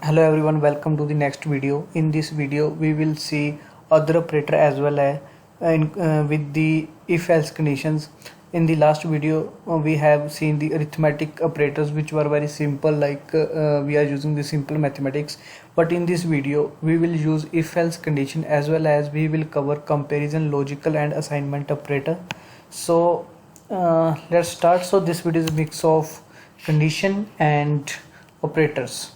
Hello everyone, welcome to the next video. In this video we will see other operator as well as with the if else conditions. In the last video we have seen the arithmetic operators which were very simple, like we are using the simple mathematics, but in this video we will use if else condition as well as we will cover comparison, logical and assignment operator. So let's start. So this video is a mix of condition and operators.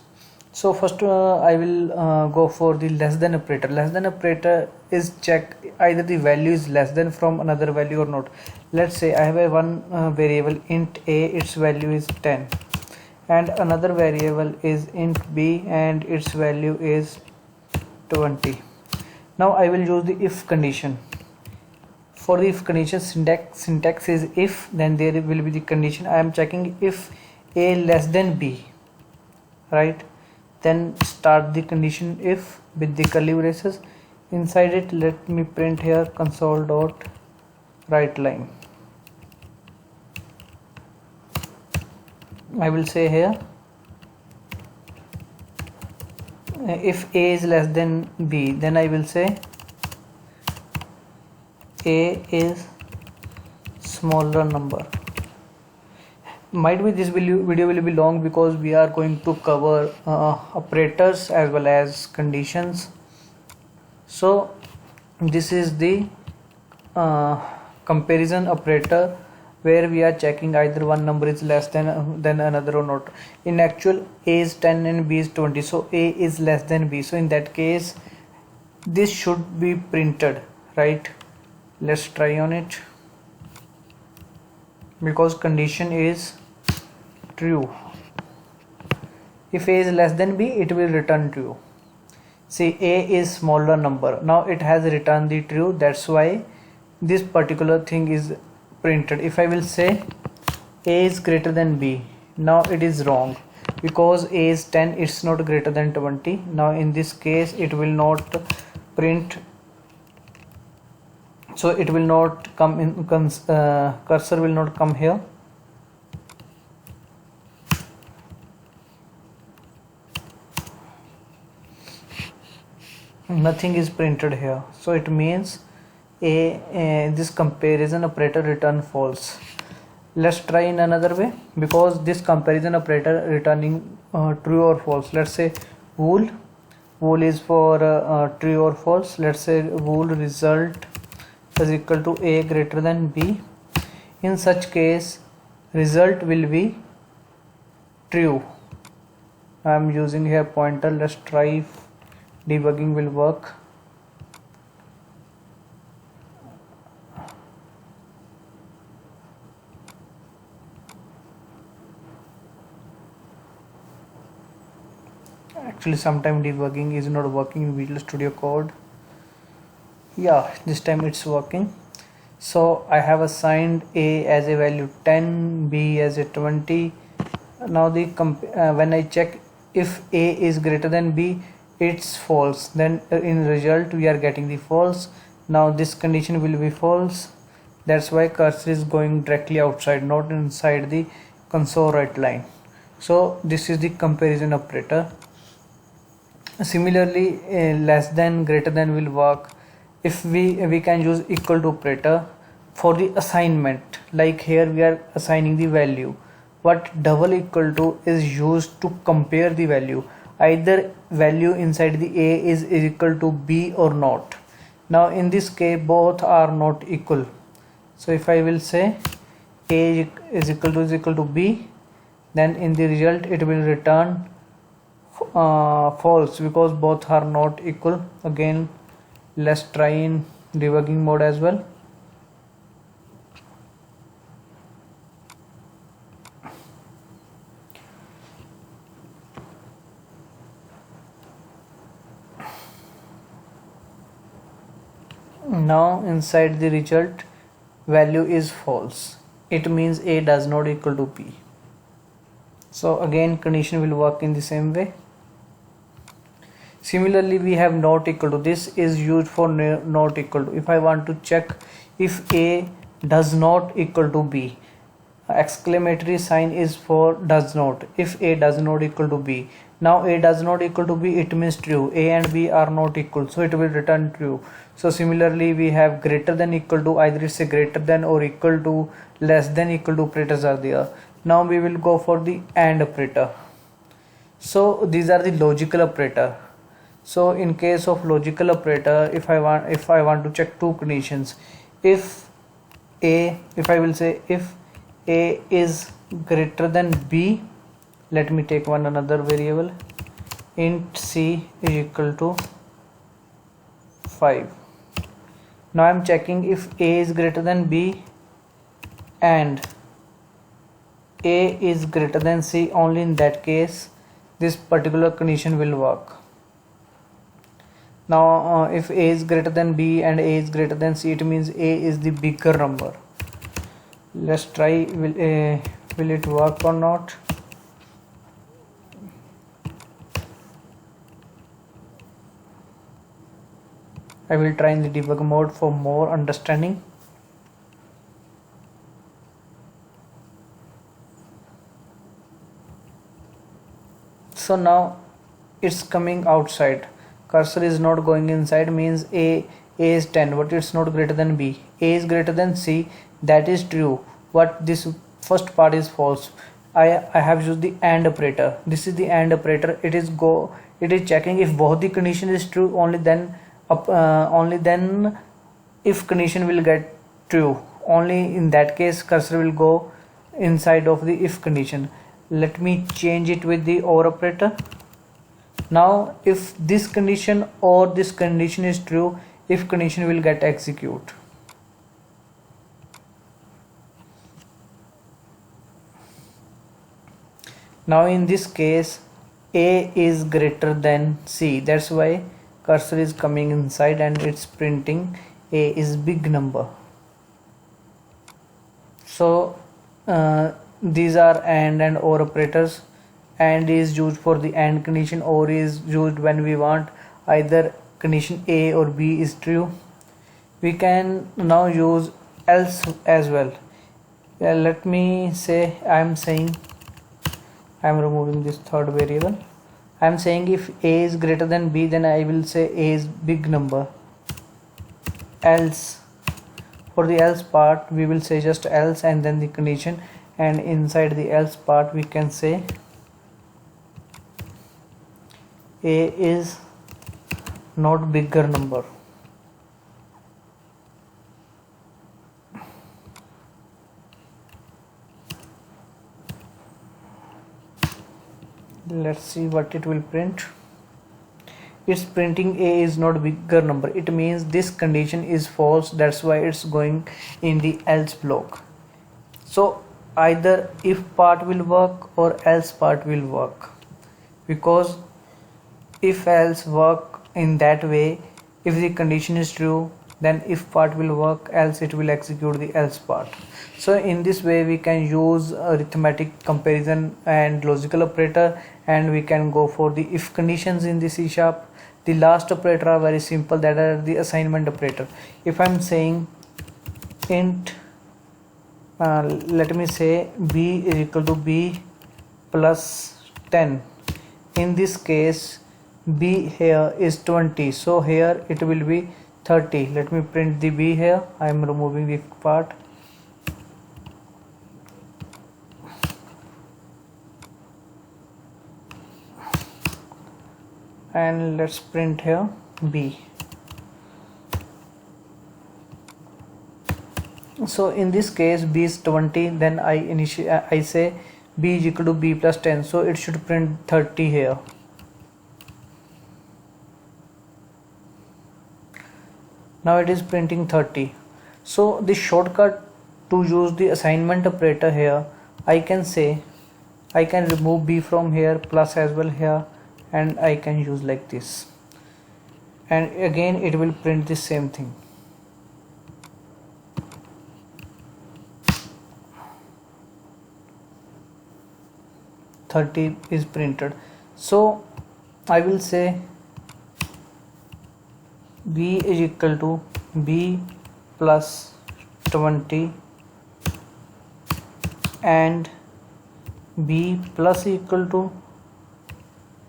So first I will go for the less than operator. Less than operator is check either the value is less than from another value or not. Let's say I have a one variable int a, its value is 10, and another variable is int b and its value is 20. Now I will use the if condition. For the if condition, syntax is if, then there will be the condition. I am checking if a less than b, right? Then start the condition if with the curly braces. Inside it, let me print here console dot write line. I will say here if a is less than b, then I will say a is smaller number. Might be this video will be long because we are going to cover operators as well as conditions. So this is the comparison operator where we are checking either one number is less than another or not. In actual, a is 10 and b is 20, so a is less than b, so in that case this should be printed, right? Let's try on it. Because condition is true, if a is less than b, it will return true. See, a is smaller number, now it has returned the true, that's why this particular thing is printed. If I will say a is greater than b, now it is wrong because a is 10, it's not greater than 20. Now in this case it will not print, so it will not come in, cursor will not come here. Nothing is printed here, so it means this comparison operator return false. Let's try in another way, because this comparison operator returning true or false. Let's say wool is for true or false. Let's say wool result is equal to a greater than b. In such case result will be true. I am using here pointer. Let's try if debugging will work. Actually sometime debugging is not working in Visual Studio Code. Yeah, this time it's working. So I have assigned a as a value 10, b as a 20. Now the when I check if a is greater than b, it's false, then in result we are getting the false. Now this condition will be false, that's why cursor is going directly outside, not inside the console write line. So this is the comparison operator. Similarly, less than greater than will work. If we can use equal to operator for the assignment, like here we are assigning the value. What double equal to is used to compare the value, either value inside the a is equal to b or not. Now in this case both are not equal, so if I will say a is equal to b, then in the result it will return false because both are not equal. Again let's try in debugging mode as well. Now inside the result value is false, it means a does not equal to b. So again condition will work in the same way. Similarly we have not equal to, this is used for not equal to. If I want to check if a does not equal to b, exclamatory sign is for does not. If A does not equal to B, now A does not equal to B, it means true. A and B are not equal, so it will return true. So similarly we have greater than equal to, either it's a greater than or equal to, less than equal to operators are there. Now we will go for the AND operator. So these are the logical operator. So in case of logical operator, if I want to check two conditions, if A is greater than B, let me take another variable, int C is equal to 5. Now I am checking if A is greater than B and A is greater than C. Only in that case this particular condition will work. Now if A is greater than B and A is greater than C, it means A is the bigger number. Let's try, will it work or not? I will try in the debug mode for more understanding. So now it's coming outside, cursor is not going inside, means A is 10, but it's not greater than B. A is greater than C, that is true, but this first part is false. I have used the AND operator. This is the AND operator. It is checking if both the condition is true, only then if condition will get true, only in that case cursor will go inside of the if condition. Let me change it with the OR operator. Now if this condition or this condition is true, if condition will get execute. Now in this case A is greater than C, that's why cursor is coming inside and it's printing A is big number. So these are AND and OR operators. AND is used for the AND condition, OR is used when we want either condition A or B is true. We can now use else as well. Let me say I am removing this third variable. I am saying if A is greater than B, then I will say A is big number. Else, for the else part we will say just else and then the condition, and inside the else part we can say A is not bigger number. Let's see what it will print. It's printing A is not bigger number. It means this condition is false, that's why it's going in the else block. So either if part will work or else part will work, because if else work in that way, if the condition is true then if part will work, else it will execute the else part. So in this way we can use arithmetic comparison and logical operator, and we can go for the if conditions in the C#. The last operator are very simple, that are the assignment operator. If I'm saying int let me say B is equal to B plus 10, in this case B here is 20, so here it will be 30. Let me print the B here. I am removing the part. And let's print here B. So in this case B is 20, then I say B is equal to B plus 10, so it should print 30 here. Now it is printing 30. So the shortcut to use the assignment operator here, I can say I can remove B from here, plus as well here, and I can use like this, and again it will print the same thing. $30 is printed. So I will say B is equal to B plus 20 and b plus equal to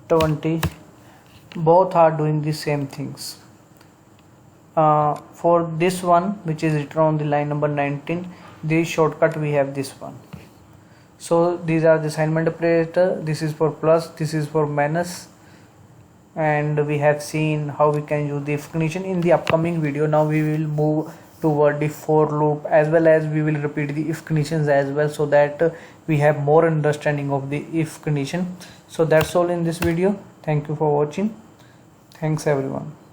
20, both are doing the same things. For this one, which is written on the line number 19, the shortcut we have this one. So these are the assignment operator. This is for plus, this is for minus, and we have seen how we can use the if condition. In the upcoming video, now we will move toward the for loop, as well as we will repeat the if conditions as well, so that we have more understanding of the if condition. So that's all in this video. Thank you for watching. Thanks everyone.